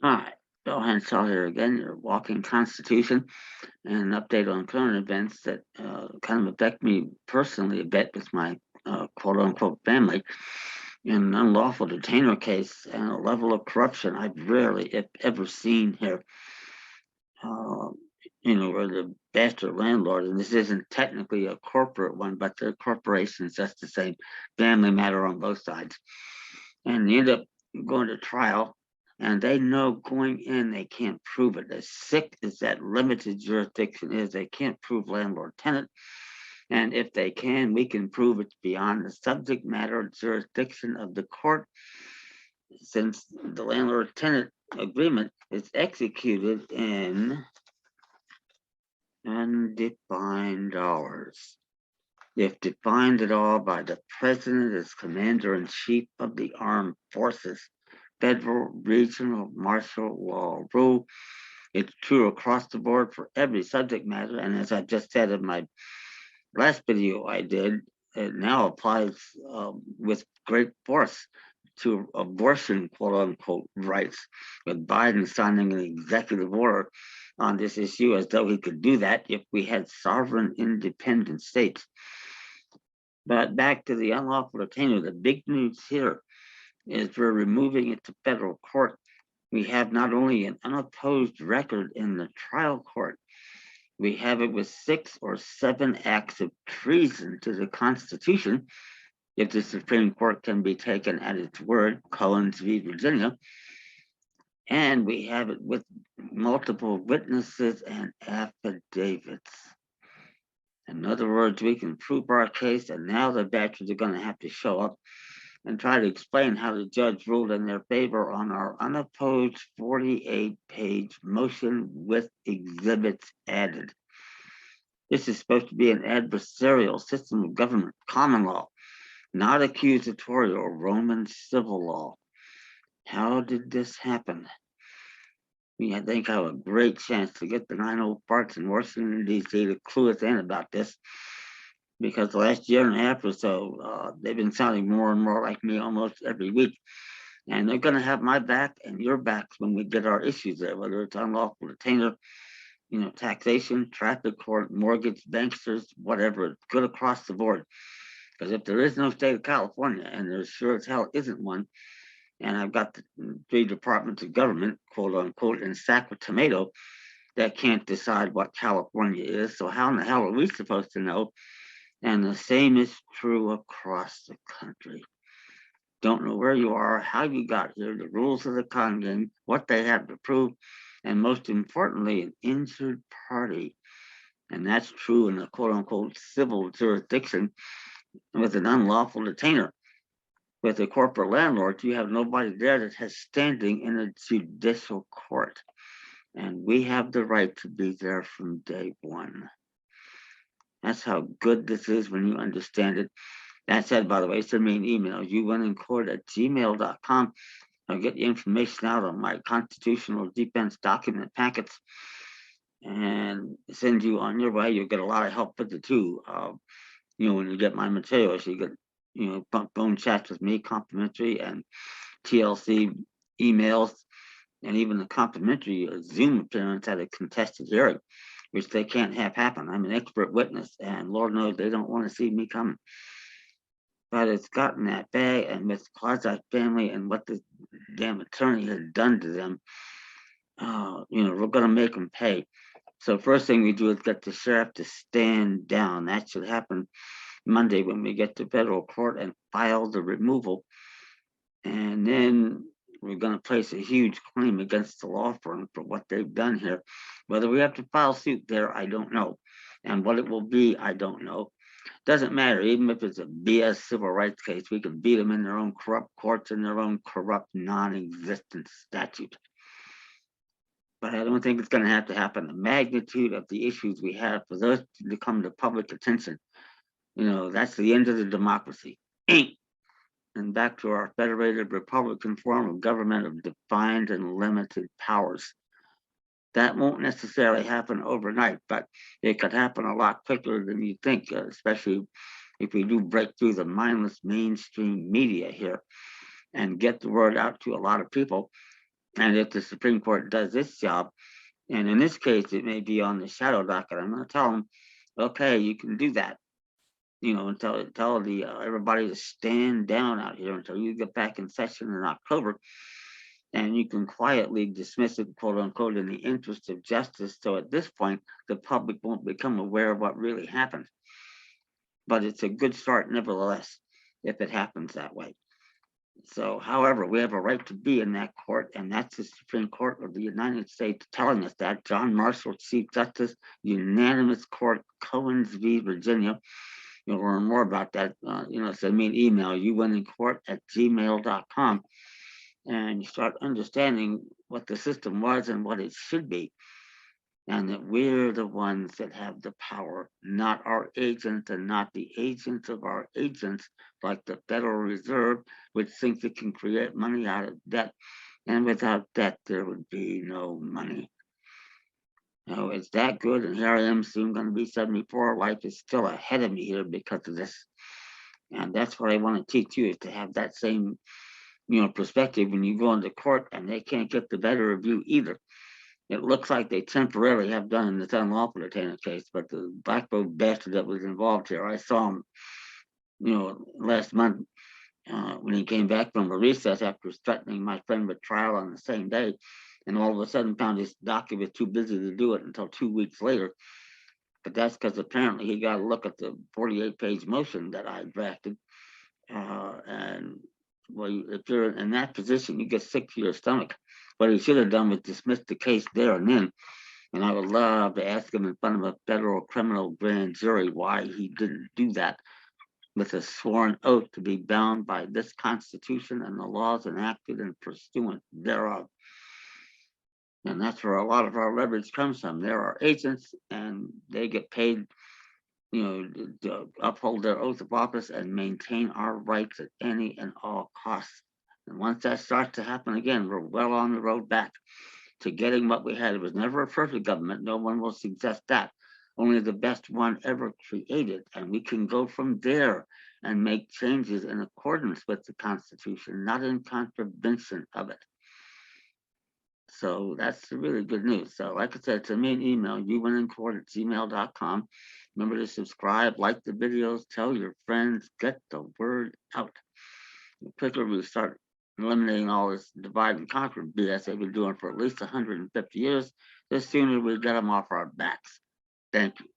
Hi, Bill Henshaw here again, your walking constitution, and an update on current events that kind of affect me personally a bit with my quote unquote family. In an unlawful detainer case and a level of corruption I've rarely, if ever, seen here. Uh, where the bastard landlord, and this isn't technically a corporate one, but the corporation is just the same family matter on both sides. And you end up going to trial, and they know going in they can't prove it. As sick as that limited jurisdiction is, they can't prove landlord tenant. And if they can, we can prove it's beyond the subject matter jurisdiction of the court, since the landlord tenant agreement is executed in undefined dollars. If defined at all by the president as commander in chief of the armed forces, federal, regional, martial law rule. It's true across the board for every subject matter. And as I just said in my last video I did, it now applies with great force to abortion, quote unquote, rights, with Biden signing an executive order on this issue as though he could do that if we had sovereign independent states. But back to the unlawful detainer, the big news here is we're removing it to federal court. We have not only an unopposed record in the trial court, we have it with 6 or 7 acts of treason to the Constitution, if the Supreme Court can be taken at its word, Collins v. Virginia. And we have it with multiple witnesses and affidavits. In other words, we can prove our case, and now the batchers are going to have to show up and try to explain how the judge ruled in their favor on our unopposed 48-page motion with exhibits added. This is supposed to be an adversarial system of government, common law, not accusatorial Roman civil law. How did this happen? We, I think, have a great chance to get the 9 old farts in Washington, D.C. to clue us in about this, because the last year and a half or so, they've been sounding more and more like me almost every week. And they're going to have my back and your backs when we get our issues there, whether it's unlawful detainer, taxation, traffic court, mortgage, banksters, whatever. It's good across the board. Because if there is no state of California, and there sure as hell isn't one, and I've got the 3 departments of government, quote unquote, in Sacramento that can't decide what California is, so how in the hell are we supposed to know? And the same is true across the country. Don't know where you are, how you got here, the rules of the con game, what they have to prove, and most importantly, an injured party. And that's true in a quote unquote civil jurisdiction with an unlawful detainer. With a corporate landlord, you have nobody there that has standing in a judicial court. And we have the right to be there from day one. That's how good this is when you understand it. That said, by the way, send me an email, uwinnincourt@gmail.com. I'll get the information out on my constitutional defense document packets and send you on your way. You'll get a lot of help with it too. When you get my materials, you get, phone chats with me, complimentary, and TLC emails, and even a complimentary Zoom appearance at a contested hearing, which they can't have happen. I'm an expert witness, and Lord knows they don't want to see me coming. But it's gotten that bad, and with quasi family and what the damn attorney has done to them, we're going to make them pay. So first thing we do is get the sheriff to stand down. That should happen Monday when we get to federal court and file the removal. And then we're going to place a huge claim against the law firm for what they've done here. Whether we have to file suit there, I don't know. And what it will be, I don't know. Doesn't matter. Even if it's a BS civil rights case, we can beat them in their own corrupt courts and their own corrupt, non-existent statute. But I don't think it's going to have to happen. The magnitude of the issues we have, for those to come to public attention, that's the end of the democracy. And back to our federated Republican form of government of defined and limited powers. That won't necessarily happen overnight, but it could happen a lot quicker than you think, especially if we do break through the mindless mainstream media here and get the word out to a lot of people. And if the Supreme Court does this job, and in this case, it may be on the shadow docket, I'm going to tell them, okay, you can do that, and tell the everybody to stand down out here until you get back in session in October, and you can quietly dismiss it, quote unquote, in the interest of justice. So at this point, the public won't become aware of what really happened. But it's a good start, nevertheless, if it happens that way. So, however, we have a right to be in that court, and that's the Supreme Court of the United States telling us that. John Marshall, Chief Justice, unanimous court, Cohens v. Virginia. You'll learn more about that. Send me an email, youwinnincourt@gmail.com, and you start understanding what the system was and what it should be. And that we're the ones that have the power, not our agents and not the agents of our agents, like the Federal Reserve, which thinks it can create money out of debt. And without debt, there would be no money. It's that good. And here I am, soon going to be 74. Life is still ahead of me here because of this. And that's what I want to teach you, is to have that same, perspective when you go into court and they can't get the better of you either. It looks like they temporarily have done in this unlawful detainer case, but the black-robed bastard that was involved here, I saw him, last month when he came back from a recess after threatening my friend with trial on the same day, and all of a sudden found his docket was too busy to do it until 2 weeks later. But that's because apparently he got a look at the 48-page motion that I drafted, and well, if you're in that position, you get sick to your stomach. What he should have done was dismiss the case there and then. And I would love to ask him in front of a federal criminal grand jury why he didn't do that, with a sworn oath to be bound by this Constitution and the laws enacted and pursuant thereof. And that's where a lot of our leverage comes from. There are agents, and they get paid, to uphold their oath of office and maintain our rights at any and all costs. And once that starts to happen again, we're well on the road back to getting what we had. It was never a perfect government. No one will suggest that. Only the best one ever created. And we can go from there and make changes in accordance with the Constitution, not in contravention of it. So that's really good news. So like I said, send me an email, youwinnincourt@gmail.com. Remember to subscribe, like the videos, tell your friends, get the word out. The quicker we start eliminating all this divide and conquer BS they've been doing for at least 150 years, the sooner we get them off our backs. Thank you.